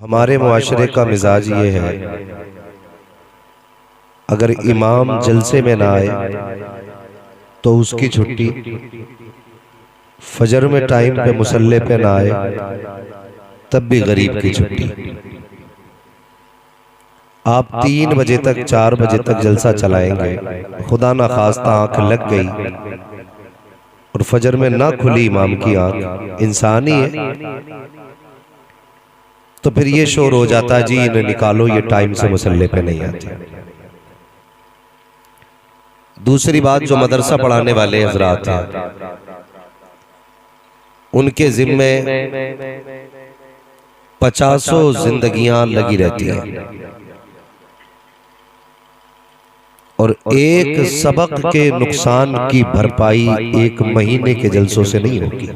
हमारे मुआशरे का मिजाज ये है, अगर इमाम जलसे में ना आए तो उसकी छुट्टी, फजर में टाइम पे मुसल्ले पे ना आए तब भी गरीब की छुट्टी। आप 3 बजे तक 4 बजे तक जलसा चलाएंगे, खुदा ना खास्ता आंख लग गई और फजर में ना खुली इमाम की आंख, इंसान ही है, तो फिर ये शोर हो जाता है जी इन्हें निकालो, ये टाइम से मुसल्ले पे नहीं आते। दूसरी बात, जो मदरसा पढ़ाने वाले हजरात हैं उनके जिम्मे 50 जिंदगियां लगी रहती हैं और एक सबक के नुकसान की भरपाई 1 महीने के जलसों से नहीं होगी।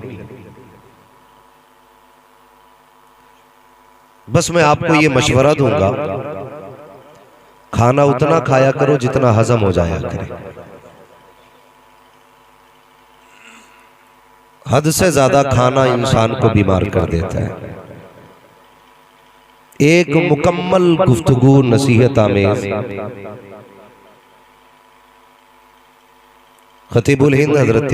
बस मैं आपको ये मशवरा दूंगा, खाना उतना खाया करो जितना हजम हो जाया करे। हद से ज्यादा खाना इंसान को बीमार कर देता है। एक मुकम्मल गुफ्तगू नसीहत आमेज खतीबुल हिंद हजरत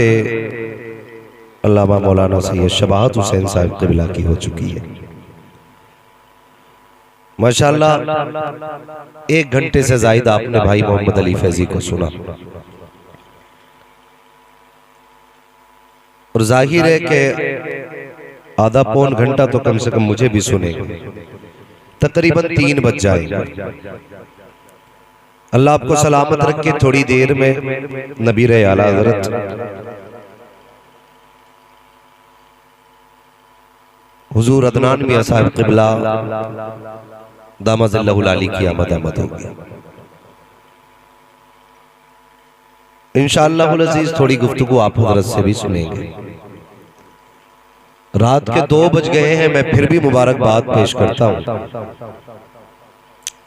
अल्लामा मौलाना सैयद शबाहत हुसैन साहब क़िबला की हो चुकी है। माशाअल्लाह 1 घंटे से ज्यादा आपने भाई मोहम्मद अली फैजी को सुना और जाहिर है कि आधा पौन घंटा तो कम से कम मुझे भी सुनेंगे, तकरीबन 3 बज जाएंगे। अल्लाह आपको सलामत रखे। थोड़ी देर में नबीर आला हज़रत हुजूर अदनान मियां साहब क़िबला दामदल्लाहुल आली की आमद होगी इंशाअल्लाहुल अज़ीज़। थोड़ी गुफ्तगू आप हज़रत से भी सुनेंगे। रात के 2 बज गए हैं, मैं फिर भी मुबारकबाद पेश करता हूं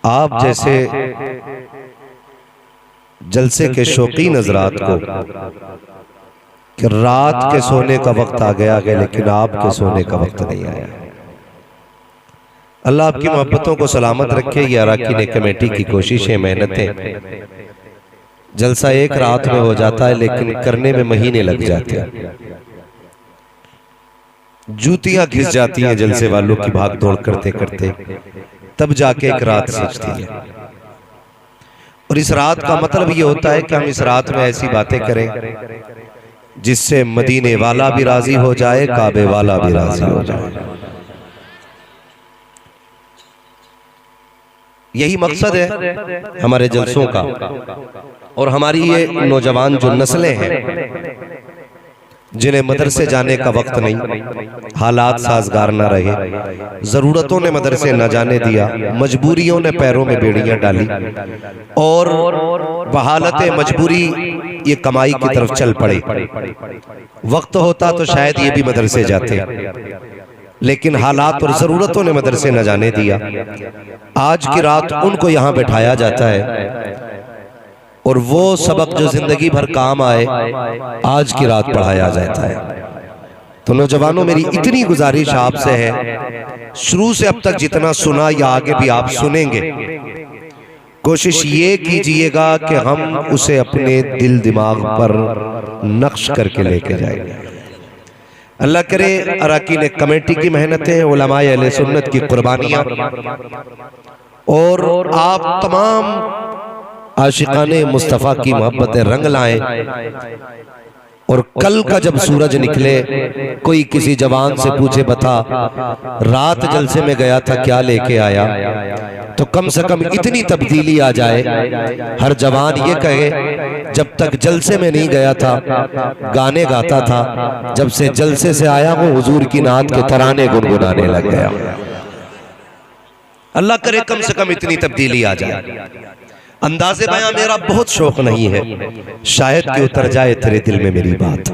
आप जैसे जलसे के शौकीन हज़रात को कि रात के सोने का वक्त आ गया है लेकिन आपके सोने का वक्त नहीं आया। अल्लाह आपकी मोहब्बतों को सलामत रखे। ये अराकीन कमेटी की कोशिशें, मेहनतें, जलसा एक रात में हो जाता है लेकिन करने में महीने लग जाते हैं। जूतियां घिस जाती हैं जलसे वालों की भाग दौड़ करते करते, तब जाके एक रात सजती है। और इस रात का मतलब ये होता है कि हम इस रात में ऐसी बातें करें जिससे मदीने वाला भी राजी हो जाए, काबे वाला भी राजी हो जाए। यही मकसद है हमारे जलसों का। और हमारी ये नौजवान जो नस्लें हैं जिन्हें मदरसे जाने का वक्त नहीं, हालात साजगार न रहे, जरूरतों ने मदरसे न जाने दिया, मजबूरियों ने पैरों में बेड़ियां डाली और बहालत मजबूरी ये कमाई की तरफ चल पड़े। वक्त होता तो शायद ये भी मदरसे जाते, लेकिन हालात और जरूरतों ने मदरसे न जाने दिया। आज की रात उनको यहाँ बैठाया जाता है और वो सबक जो जिंदगी भर काम आए आज की रात पढ़ाया जाता है। तो नौजवानों, मेरी इतनी गुजारिश आपसे है, शुरू से अब तक जितना सुना या आगे भी आप सुनेंगे, कोशिश ये कीजिएगा कि हम उसे अपने दिल दिमाग पर नक्श करके लेके जाएंगे। अल्लाह करे अराकीन कमेटी की मेहनतें, उलमाए अहले सुन्नत की कुर्बानियां और आप तमाम आशिकाने मुस्तफ़ा की मोहब्बतें रंग लाएं। और कल का जब सूरज निकले, कोई किसी जवान से पूछे, बता रात जलसे में गया था क्या लेके आया, तो कम से कम इतनी तब्दीली आ जाए, हर जवान ये कहे जब तक जलसे में नहीं गया था गाने गाता था, जब से जलसे से आया हूँ हुजूर की नात के तराने गुनगुनाने लग गया। अल्लाह करे कम से कम इतनी तब्दीली आ जाए। अंदाज़े बयां मेरा बहुत शौक नहीं है, शायद कि उतर जाए तेरे दिल में मेरी बात।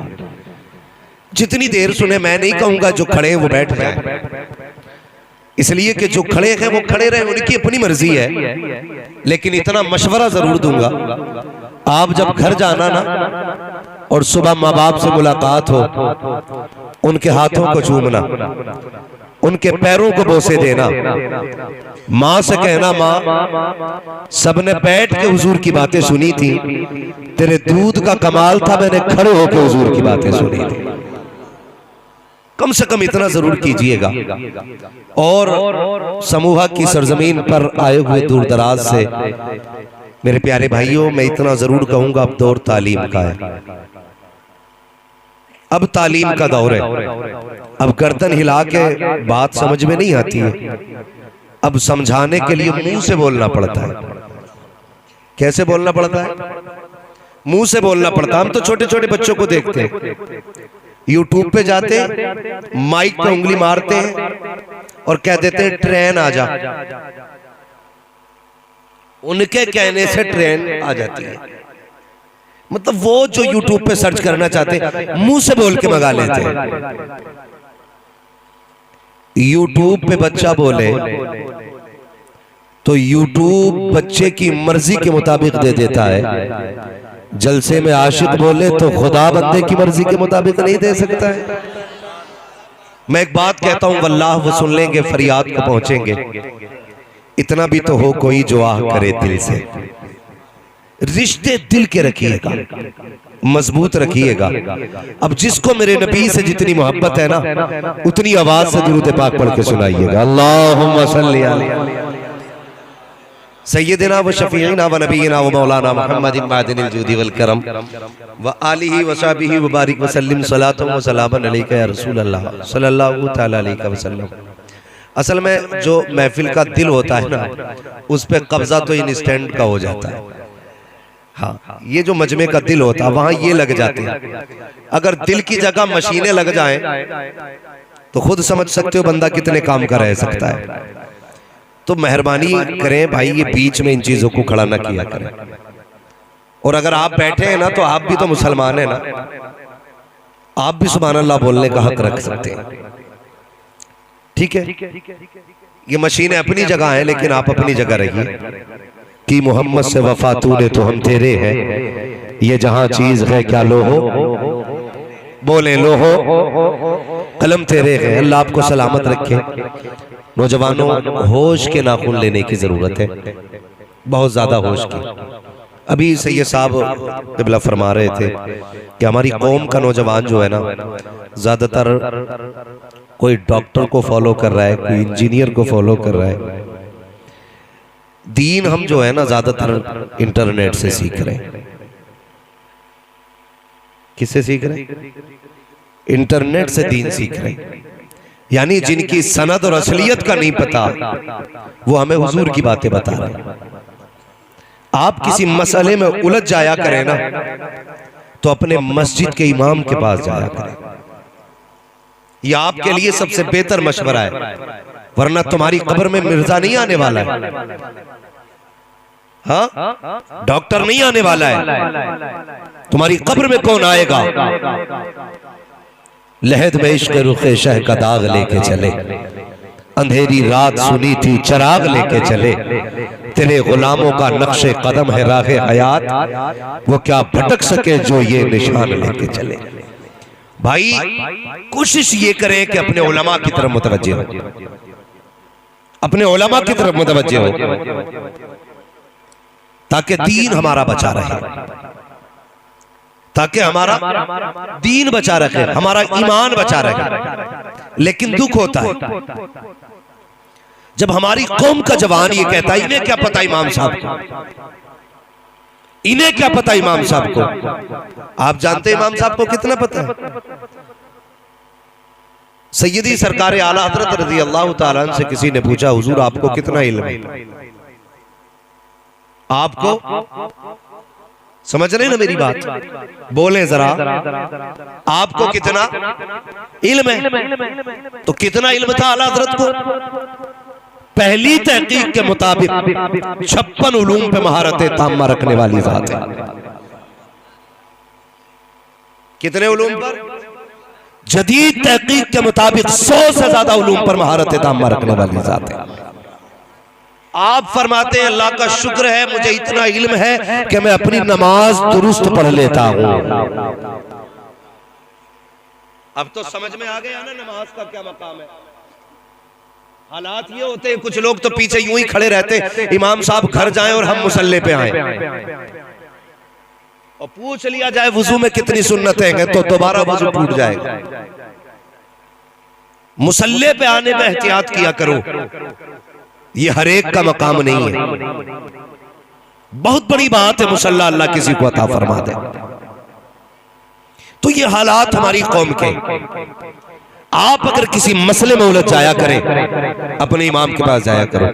जितनी देर सुने मैं नहीं कहूंगा जो खड़े हैं वो बैठ जाएं, इसलिए कि जो खड़े हैं वो खड़े रहे, उनकी अपनी मर्जी है। लेकिन इतना मशवरा जरूर दूंगा, आप जब घर जाना ना और सुबह माँ बाप से मुलाकात हो, उनके हाथों को चूमना उनके पैरों को बोसे देना, माँ से कहना माँ सबने बैठ के हुजूर की बातें सुनी थी, तेरे दूध का कमाल था, मैंने खड़े होकर हुजूर की बातें सुनी थी। कम से कम इतना जरूर कीजिएगा। और समूहा की सरजमीन पर आए हुए दूर दराज से मेरे प्यारे भाइयों, मैं इतना जरूर कहूंगा, अब दौर तालीम का है, अब तालीम का दौर है। अब गर्दन हिला के बात समझ में नहीं आती है, अब समझाने के लिए मुंह से बोलना पड़ता है। कैसे बोलना पड़ता है? मुंह से बोलना पड़ता है। हम तो छोटे छोटे बच्चों को देखते हैं, यूट्यूब पे जाते हैं, माइक पे उंगली मारते हैं और कह देते हैं ट्रेन आ जा। उनके कहने से ट्रेन आ जाती है। मतलब वो जो यूट्यूब पे सर्च करना चाहते हैं, मुंह से बोल के मंगा लेते हैं। यूट्यूब पे बच्चा बोले तो यूट्यूब बच्चे की मर्जी के मुताबिक दे देता है। जलसे में आशिक बोले तो खुदा बंदे की मर्जी के मुताबिक नहीं दे सकता है। मैं एक बात कहता हूं, वल्लाह वो सुन लेंगे, फरियाद को पहुंचेंगे। इतना भी तो हो कोई जो आह करे दिल से। रिश्ते दिल के रखिएगा, मजबूत रखिएगा। अब जिसको मेरे नबी से जितनी मोहब्बत है ना, उतनी आवाज से दुरूद पाक पढ़ के सुनाइएगा। अल्लाहुम्मा सल्ली अला सय्यदिना व शफीना व नबीना व मौलाना मुहम्मदिन मादिनिल जूदी वल करम व आलिहि व सहाबिहि व बारिक व सल्लिम सलातु व सलामन अलैका या रसूल अल्लाह सल्लल्लाहु तआला अलैहि वसल्लम। असल में जो महफिल का दिल होता है ना, उस पे कब्जा तो इंस्टेंट का हो जाता है। हाँ, ये जो मजमे का दिल होता है वहां ये लग जाते हैं। अगर दिल की जगह मशीनें लग जाएं तो खुद समझ सकते हो बंदा कितने काम का रह सकता है। तो मेहरबानी करें भाई, ये बीच में इन चीजों को खड़ा ना किया करें। और अगर आप बैठे हैं ना, तो आप भी तो मुसलमान हैं ना, आप भी सुभान अल्लाह बोलने का हक रख सकते हैं। ठीक है, ये मशीनें अपनी जगह हैं, लेकिन आप अपनी जगह रहिए कि मोहम्मद से वफा तूने तो हम तेरे हैं, ये जहां चीज है क्या लो हो, बोले लो हो, कलम तेरे है। अल्लाह आपको सलामत रखे। नौजवानों, होश के नाखून लेने की जरूरत है, बहुत ज्यादा होश की। अभी सैयद साहब क़िबला फरमा रहे थे कि हमारी कौम का नौजवान जो है ना, ज्यादातर कोई डॉक्टर को फॉलो कर रहा है, कोई इंजीनियर को फॉलो कर रहा है। दीन हम जो है ना, ज्यादातर इंटरनेट से सीख रहे हैं। किससे सीख रहे हैं? इंटरनेट से दीन सीख रहे हैं। यानी जिनकी सनद और असलियत का नहीं पता, वो हमें हुजूर की बातें बता रहे हैं। आप किसी मसले में उलझ जाया करें ना, तो अपने मस्जिद के इमाम के पास जाया करें। यह आपके लिए सबसे बेहतर मशवरा है, वरना तुम्हारी कब्र में मिर्जा नहीं आने वाला है। हाँ, डॉक्टर नहीं आने वाला है। तुम्हारी कब्र में कौन आएगा? लहद में इश्क़ रुखे शह का दाग लेके चले, अंधेरी रात सुनी थी चराग लेके चले, तेरे गुलामों का नक्शे कदम है राहे हयात, वो क्या भटक सके जो ये निशान लेके चले। भाई कोशिश ये करें कि अपने उलमा की तरफ मुतवज्जे हो, अपने उलमा की तरफ मुतवज्जे हो, ताकि दीन हमारा बचा रहे, ताकि हमारा दीन बचा रखे, हमारा ईमान बचा रखे। लेकिन दुख होता है जब हमारी कौम का जवान ये कहता है, इन्हें क्या पता इमाम साहब को, इन्हें क्या पता इमाम साहब को। आप जानते हैं इमाम साहब को कितना पता है? सैयदी सरकार आला हजरत रज़ी अल्लाह तआला अन्हु से किसी ने पूछा, हुजूर आपको कितना इल्म है? आपको समझ रहे ना मेरी बात? बोले जरा, आपको कितना इल्म है? तो कितना इल्म था आला हजरत को? पहली तहकीक के मुताबिक 56 उलूम पे महारत ताम्मा रखने वाली जात है। कितने उलूम पर? जदीद तहकीक के मुताबिक 100 से ज्यादा उलूम पर महारत ताम्मा रखने वाली जात है। आप फरमाते हैं अल्लाह का शुक्र है मुझे इतना इल्म है कि मैं अपनी नमाज दुरुस्त पढ़ लेता हूं। अब तो समझ में आ गया ना नमाज का क्या मकाम है। हालात ये होते हैं, कुछ लोग तो पीछे यूं ही खड़े रहते, इमाम साहब घर जाएं और हम मुसल्ले पे आए, और पूछ लिया जाए वुजू में कितनी सुन्नतें हैं तो दोबारा वुजू टूट जाएगा। मुसल्ले पे आने में एहतियात किया करो, ये हर एक का मकाम नहीं है। बहुत बड़ी बात है मुसल्ला अल्लाह किसी को अता फरमा दे। तो ये हालात हमारी कौम के, आप अगर किसी मसले में उलझ जाया करें अपने इमाम के पास जाया करो,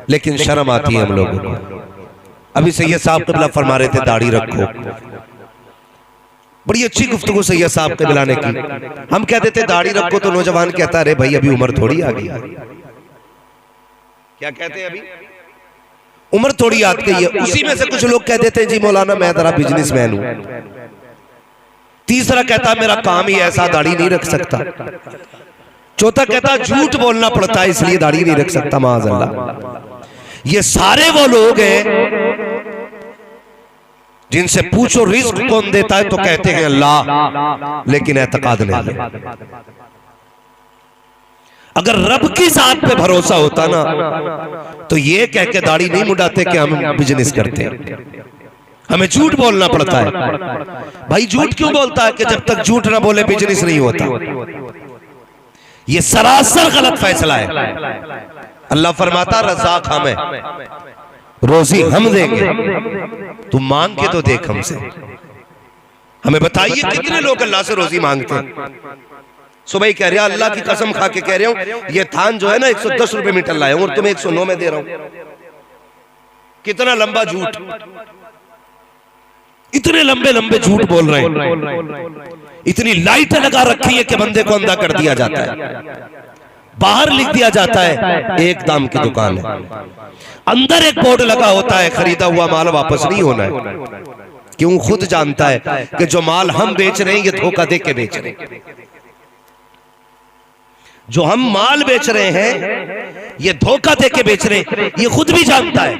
लेकिन शर्म आती है हम लोगों को। अभी सैयद साहब क़िबला फरमा रहे थे दाढ़ी रखो, बड़ी अच्छी गुफ्तगू सैयद साहब के बुलाने की। हम कहते थे दाढ़ी रखो तो नौजवान कहता अरे भाई अभी उम्र थोड़ी आ गई। क्या कहते हैं, अभी उम्र थोड़ी आ गई है। उसी में से कुछ लोग कह देते हैं जी मौलाना मैं जरा बिजनेसमैन हूं। तीसरा कहता मेरा काम ही ऐसा दाढ़ी नहीं रख सकता। चौथा कहता झूठ बोलना पड़ता है इसलिए दाढ़ी नहीं रख सकता। माअज़ल्लाह, ये सारे वो लोग हैं जिनसे पूछो रिस्क कौन देता है तो कहते हैं अल्लाह, लेकिन एतकाद नहीं है। अगर रब की जात पे भरोसा होता ना तो ये कह के दाढ़ी नहीं मुड़ाते कि हम बिजनेस करते हैं, हमें झूठ बोलना पड़ता है। भाई झूठ क्यों बोलता है कि जब तक झूठ ना बोले बिजनेस नहीं होता। ये सरासर गलत फैसला है। अल्लाह फरमाता रज़ाक हम है, रोजी हम देंगे, तू मांग के तो देख हमसे। हमें बताइए कितने लोग अल्लाह से रोजी मांगते हैं। सुबह कह रहे अल्लाह की कसम खा के कह रहे हूं ये थान जो है ना 110 रुपए मीटर लाया हूं और तुम्हें 109 में दे रहा हूं। कितना लंबा झूठ, इतने लंबे लंबे झूठ बोल रहे हैं। इतनी लाइटें लगा रखी है कि बंदे को अंधा कर दिया जाता है। बाहर लिख दिया जाता है एक दाम की दुकान है, अंदर एक बोर्ड लगा होता है खरीदा हुआ माल वापस नहीं होना है। क्यों? खुद जानता है कि जो माल हम बेच रहे हैं ये धोखा दे के बेच रहे हैं। जो हम माल बेच रहे हैं ये धोखा दे के बेच रहे हैं, ये खुद भी जानता है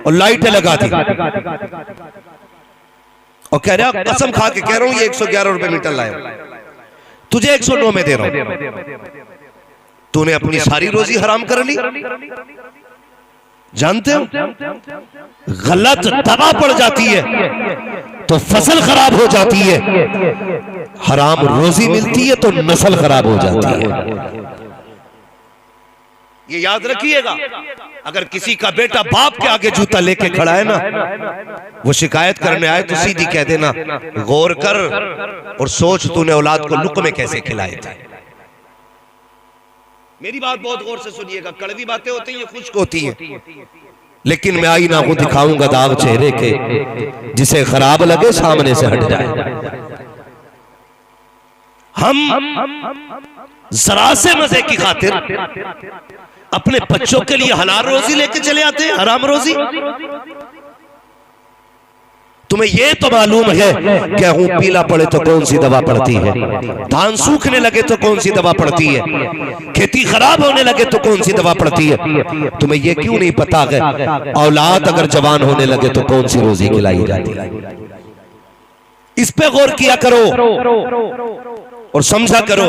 और लाइटें लगा दी और कह रहा कसम खा के कह रहा हूं ये 111 रुपए मीटर लाया, तुझे 109 में दे रहा हूं। तूने अपनी सारी रोजी हराम कर ली। जानते हो गलत दवा पड़ जाती है तो फसल खराब हो जाती है, हराम रोजी मिलती है तो नस्ल खराब हो जाती है। ये याद रखिएगा। अगर किसी का बेटा बाप के आगे जूता लेके खड़ा है ना, वो शिकायत करने आए तो सीधी कह देना गौर कर और सोच तूने औलाद को लुक़मे कैसे खिलाए थे। मेरी बात बहुत गौर से सुनिएगा। कड़वी बातें होती हैं, खुश्क होती हैं, लेकिन मैं आईना को दिखाऊंगा दाग चेहरे के, जिसे खराब लगे सामने से हट जाए। हम जरा से मजे की खातिर अपने बच्चों के लिए हलाल रोजी लेके चले आते हैं, हराम रोजी। तुम्हें यह तो मालूम है कि गेहूं पीला पड़े तो कौन सी दवा पड़ती है, धान सूखने लगे तो कौन सी दवा पड़ती है, खेती खराब होने लगे तो कौन सी दवा पड़ती है। तुम्हें यह क्यों नहीं पता है औलाद अगर जवान होने लगे तो कौन सी रोजी खिलाई जाती है। इस पे गौर किया करो और समझा करो।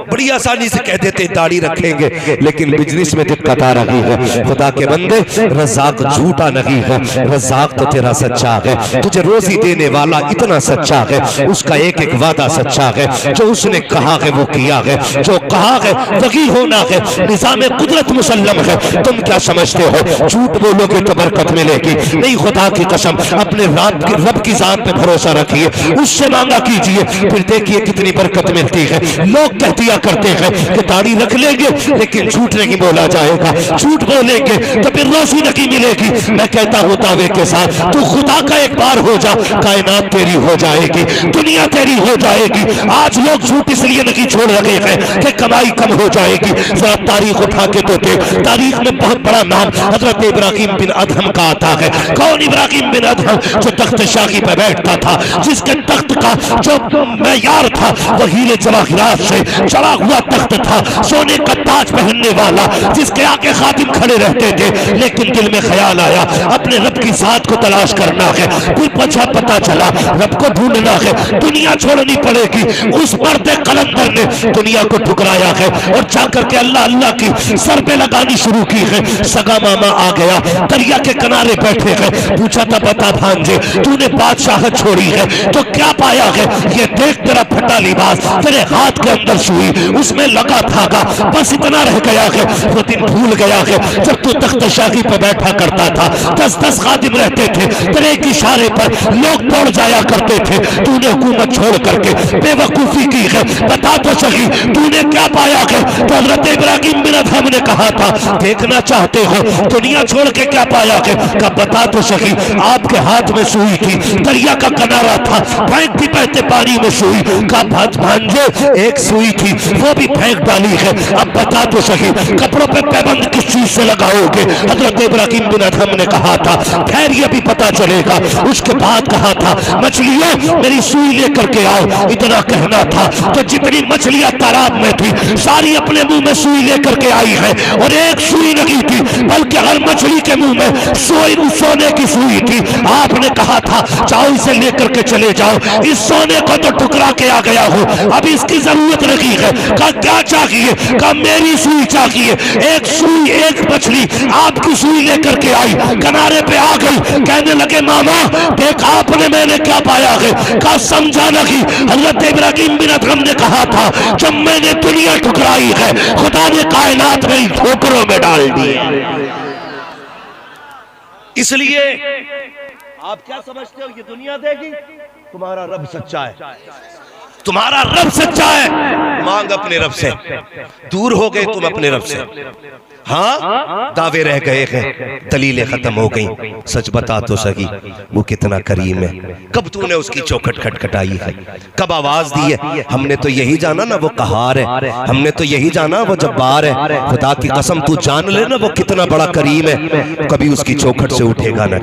बड़ी आसानी से कह देते दाढ़ी रखेंगे, लेकिन बिजनेस में दिक्कत आ रही है। खुदा के बंदे, रज़ाक झूठा नहीं है, रज़ाक तो तेरा सच्चा है। तुझे रोजी देने वाला इतना सच्चा है, उसका एक एक वादा सच्चा है। जो उसने कहा है वो किया है, जो कहा है वही होना है। निज़ाम कुदरत मुसल्लम है। तुम क्या समझते हो झूठ बोलोगे तो बरकत मिलेगी? नहीं, खुदा की कसम अपने रब की जात पे भरोसा रखिए, उससे मांगा कीजिए, फिर देखिए कितनी बरकत मिलती है। लोग कह दिया करते हैं कि दाढ़ी रख लेंगे लेकिन झूठ नहीं बोला जाएगा, झूठ बोलेंगे तो फिर रोजी नहीं मिलेगी। मैं कहता हूं दावे के साथ, तू खुदा का एक बार हो जा, कायनात तेरी हो जाएगी, दुनिया तेरी हो जाएगी। आज लोग झूठ इसलिए नहीं छोड़ रहे हैं कि कमाई कम हो जाएगी। जरा तारीख उठा के तो देख, तारीख में बहुत बड़ा नाम हजरत इब्राहिम बिन अदहम का आता है। कौन इब्राहिम बिन अदहम? जो तख्त शाही पर बैठता था, जिसके तख्त का जो मैयार था वही नीले जवाहिरात से चढ़ा हुआ तख्त था, सोने का ताज पहनने वाला, जिसके आगे खातिम खड़े रहते थे। लेकिन दिल में ख्याल आया अपने रब की जात को तलाश करना है। फिर पता चला रब को ढूंढना है, दुनिया छोड़नी पड़ेगी। उस मर्द कलंदर ने दुनिया को ठुकराया है और जाकर के अल्लाह अल्लाह की सर पे लगानी शुरू की है। सगा मामा आ गया, दरिया के किनारे बैठे हैं। पूछा था बता भांजे, तूने बादशाहत छोड़ी है तो क्या पाया है? ये देख तेरा फटा लिबास, तेरे हाथ के अंदर सुई, उसमें लगा धागा, बस इतना रह गया है। वो दिन भूल गया है जब तू तख्त शाही पे बैठा करता था, 10-10 खादिम रहते थे, तेरे एक इशारे पर लोग दौड़ जाया करते थे। तूने हुकूमत छोड़ करके बेवकूफी की है, बता तो सही तूने क्या पाया है? तो हजरत इब्राहिम बिन अदहम ने कहा था देखना चाहते हो दुनिया छोड़ के क्या पाया है? का बता तो सही। आपके हाथ में सुई थी, दरिया का किनारा था, फेंक दी बहते पानी में सुई। का भांजे एक सुई थी वो भी फेंक डाली है, अब बता तो सही कपड़ों पे पैबंद किस चीज से लगाओगे? हजरत इब्राहिम बिन अदहम ने कहा था खैर ये भी पता चलेगा। उसके बाद कहा था मछलियों मेरी सुई लेकर के आओ, इतना कहना था तो जितनी मछलियां तालाब में थी सारी अपने मुंह में सुई लेकर के आई है। और एक सुई नहीं थी बल्कि हर मछली के मुंह में सोने की सुई थी। आपने कहा था जाओ इसे लेकर के चले जाओ, इस सोने को तो टुकरा के आ गया हो, अब इसकी जरूरत नहीं है। कहा क्या चाहिए? कहा मेरी सुई चाहिए। एक सुई एक मछली आपकी सुई लेकर के आई, किनारे पे आ गई, कहने लगे मामा देखा आपने मैंने क्या पाया है? कहा समझा नहीं। हजरत इब्राहिम बिन अदहम ने कहा था जब मैंने दुनिया ठुकराई है खुदा ने कायनात में ठोकरों में डाल दी। इसलिए आप क्या समझते हो ये दुनिया देगी? तुम्हारा रब सच्चा है, तुम्हारा रब सच्चा है। मांग अपने रब से, दूर हो गए तुम अपने रब से। हाँ दावे रह गए हैं, दलीलें खत्म हो गई। सच बता तो सही वो कितना करीम है। कब तूने उसकी चौखट खटखटाई है? कब आवाज दी है? हमने तो यही जाना ना वो कहार है, हमने तो यही जाना वो जब्बार है। खुदा की कसम तू जान ले ना वो कितना बड़ा करीम है। कभी उसकी चौखट से उठेगा ना,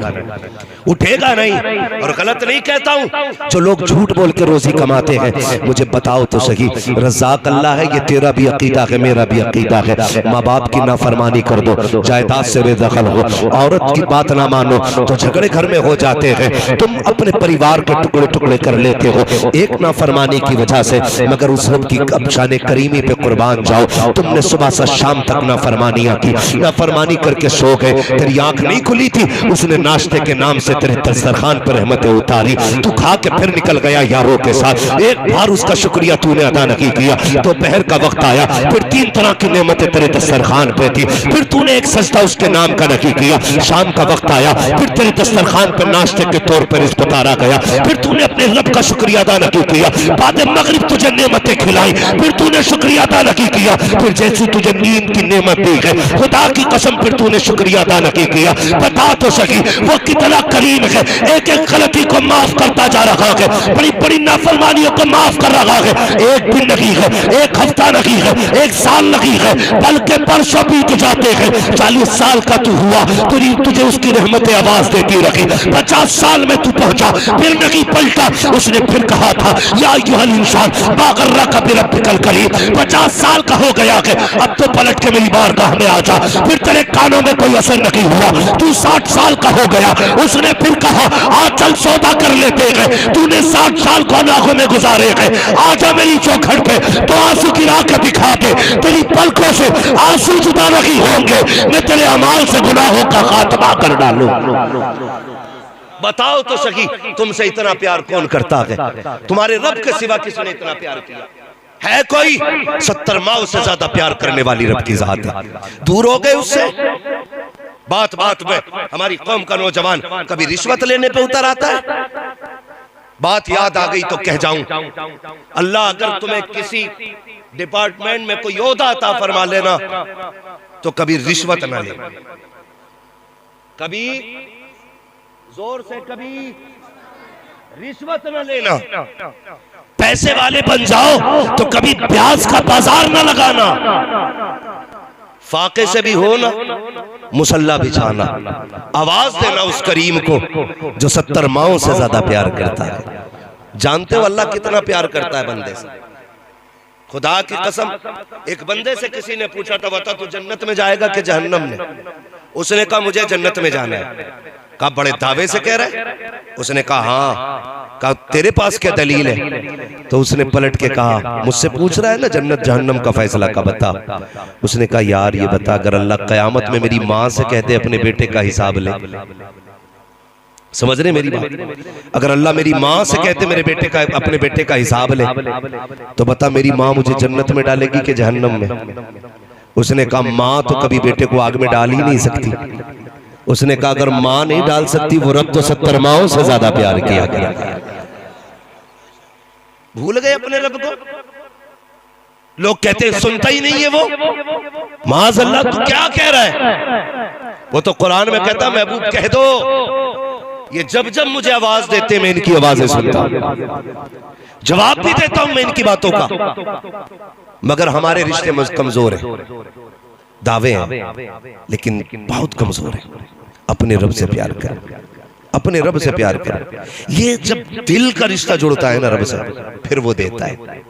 उठेगा नहीं। और गलत नहीं कहता हूं जो लोग झूठ बोल के रोजी कमाते हैं, मुझे बताओ तो सही रज़ाक अल्लाह है, ये तेरा भी अकीदा है मेरा भी अकीदा है। माँ बाप की नाफरमानी कर दो, जायदाद से बेदखल हो, औरत की बात ना मानो तो झगड़े घर में हो जाते हैं। तुम अपने परिवार के टुकड़े टुकड़े कर लेते हो एक नाफरमानी की वजह से, मगर उस रब की शान करीमी पे कुर्बान जाओ। तुमने सुबह से शाम तक नाफरमानियां की, नाफरमानी करके सो गए, तेरी आंख नहीं खुली थी, उसने नाश्ते के नाम से तेरे दस्तरखान पर रहमतें उतारी, तू खा के फिर निकल गया यारों के साथ। एक बार उसका शुक्रिया तूने अदा नहीं किया। तो दोपहर का वक्त आया, फिर 3 तरह की नेमतें तेरे दस्तरखान पे थी, फिर तूने एक सजदा उसके नाम का नहीं किया। शाम का वक्त आया, फिर तेरे दस्तरखान पर नाश्ते के तौर पर रिज़्क़ उतारा गया, फिर तूने अपने रब का शुक्रिया अदा नहीं किया। बाद मगरिब तुझे नेमतें खिलाई, फिर तूने शुक्रिया अदा नहीं किया। फिर जैसी तुझे नींद की नेमत दी है खुदा की कसम फिर तूने शुक्रिया अदा नहीं किया। बता तो सही वो कितना करीम है, एक एक गलती को माफ करता जा रहा है, बड़ी बड़ी नाफरमानियों को माफ कर रहा है। एक दिन नहीं है, एक हफ्ता नहीं है, एक साल नहीं है, बल्कि बरसों बीत जाते हैं। 40 साल का तू हुआ, तुझे उसकी रहमतें आवाज देती रही। 50 साल में तू पहुंचा, फिर नहीं पलटा। उसने फिर कहा था या अय्युहल इंसान मा गर्रका बिरब्बिकल करीम। 50 साल का हो गया है, अब तो पलट के मेरी बारगाह में आ जा। फिर तेरे कानों में कोई असर नहीं हुआ, तू 60 साल का हो गया। उसने फिर कहा आज चल सौदा कर लेते हैं। तूने 60 साल को आंखों में गुजारे हैं, आजा मेरी चौखट पे तो आंसू गिरा के दिखा दे। तेरी पलकों से आंसू जुदा नहीं होंगे, मैं तेरे अमाल से गुनाहों का खात्मा कर डालूं। बताओ तो सही तुमसे इतना प्यार कौन करता है? तुम्हारे रब के सिवा किसने इतना प्यार किया है? कोई 70 माओ से ज्यादा प्यार करने वाली रब की जात है। दूर हो गए उससे। बात बात में हमारी कौम का नौजवान कभी रिश्वत लेने पे उतर आता है। बात याद आ गई तो कह जाऊं, अल्लाह अगर तुम्हें किसी डिपार्टमेंट में कोई ओहदा अता फरमा लेना तो कभी रिश्वत ना ले, कभी जोर से कभी रिश्वत न लेना। पैसे वाले बन जाओ तो कभी प्याज का बाजार ना लगाना। फाके से भी हो ना, मुसल्ला बिछाना, आवाज देना उस करीम को जो 70 माओं से ज्यादा प्यार करता है। जानते हो अल्लाह कितना प्यार करता है बंदे से? खुदा की कसम, एक बंदे से किसी ने पूछा था, बता तू जन्नत में जाएगा कि जहन्नम में? उसने कहा मुझे जन्नत में जाना है। कहा बड़े दावे से कह रहा है? उसने कहा हाँ। कहा तेरे पास क्या दलील है? तो उसने पलट के कहा, मुझसे पूछ रहा है ना जन्नत जहन्नम का फैसला का, बता। उसने कहा यार ये बता, अगर अल्लाह कयामत में मेरी माँ से कहते अपने बेटे का हिसाब ले, समझ रहे मेरी बात? अगर अल्लाह मेरी माँ से कहते मेरे बेटे का, अपने बेटे का हिसाब ले, तो बता मेरी माँ मुझे जन्नत में डालेगी कि जहन्नम में? उसने कहा माँ तो कभी बेटे को आग में डाल ही नहीं सकती। उसने कहा अगर माँ नहीं डाल सकती, वो रब तो 70 माओं से ज्यादा प्यार किया गया। भूल गए अपने रब को। लोग कहते हैं सुनता ही नहीं है वो। माज़अल्लाह तू क्या कह रहा है? वो तो कुरान में कहता महबूब कह दो, ये जब जब मुझे आवाज देते मैं इनकी आवाजें सुनता हूं, जवाब भी देता हूं मैं इनकी बातों का। मगर हमारे रिश्ते कमजोर हैं, दावे हैं लेकिन बहुत कमजोर हैं। अपने रब से प्यार कर, अपने रब से प्यार कर। ये जब दिल का रिश्ता जुड़ता है ना रब से, फिर वो देता है।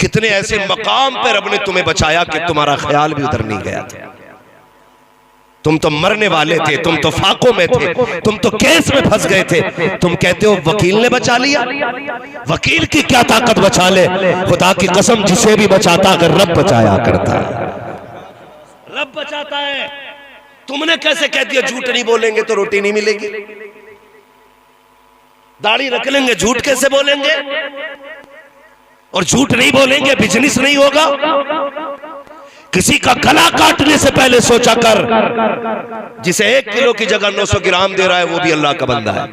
कितने ऐसे मकाम पे रब ने तुम्हें बचाया कि तुम्हारा ख्याल भी उधर नहीं गया था। तुम तो मरने वाले थे, तुम तो फाकों में थे, तुम तो केस में फंस गए थे। तुम कहते हो वकील ने बचा लिया। वकील की क्या ताकत बचा ले? खुदा की कसम जिसे भी बचाता अगर रब बचाया करता है, रब बचाता है। तुमने कैसे कह दिया झूठ नहीं बोलेंगे तो रोटी नहीं मिलेगी, दाढ़ी रख लेंगे झूठ कैसे बोलेंगे, और झूठ नहीं बोलेंगे बिजनेस नहीं होगा। किसी का गला काटने से पहले सोचा कर, जिसे 1 किलो की जगह 900 ग्राम दे रहा है वो भी अल्लाह का बंदा है।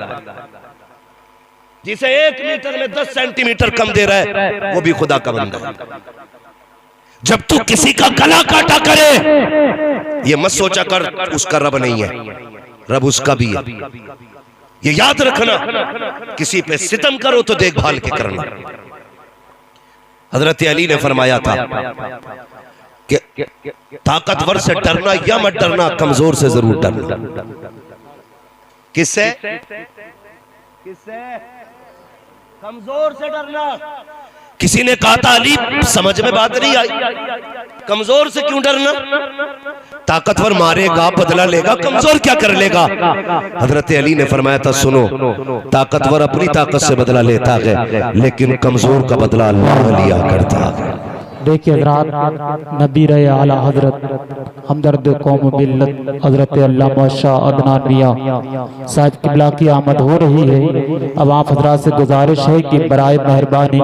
जिसे 1 मीटर में 10 सेंटीमीटर कम दे रहा है वो भी खुदा का बंदा है। जब तू किसी का गला काटा करे, ये मत सोचा कर उसका रब नहीं है, रब उसका भी है। ये याद रखना, किसी पे सितम करो तो देखभाल के करना। हजरत अली ने फरमाया था कि ताकतवर से डरना या मत डरना, कमजोर से जरूर डरना। किससे? किससे? कमजोर से डरना। किसी ने कहा था अली समझ में बात नहीं आई, कमजोर से क्यों डरना? ताकतवर मारेगा बदला लेगा, कमजोर क्या कर लेगा? हजरत अली ने फरमाया था सुनो, ताकतवर अपनी ताकत से बदला लेता है लेकिन कमजोर का बदला अल्लाह लिया करता है। देखिए हजरत नबी रहे आला हजरत हमदर्द कौम मिल्लत हजरत अल्लामा शाह अदनान मियां साहिब किबला की आमद हो रही है। अब आप हजरात से गुजारिश है कि बराए मेहरबानी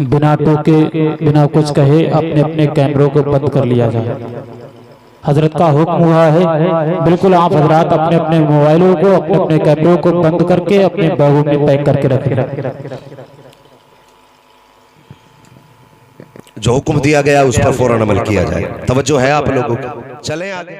बिना टोके बिना कुछ कहे अपने अपने कैमरों को बंद कर लिया जाए। हजरत का हुक्म हुआ है, बिल्कुल आप हजरात अपने अपने मोबाइलों को अपने अपने कैमरों को बंद करके अपने बैगों में पैक करके रखें। जो हुक्म दिया गया उस पर फौरन अमल किया जाए। तवज्जो है आप लोगों को। चलें आगे।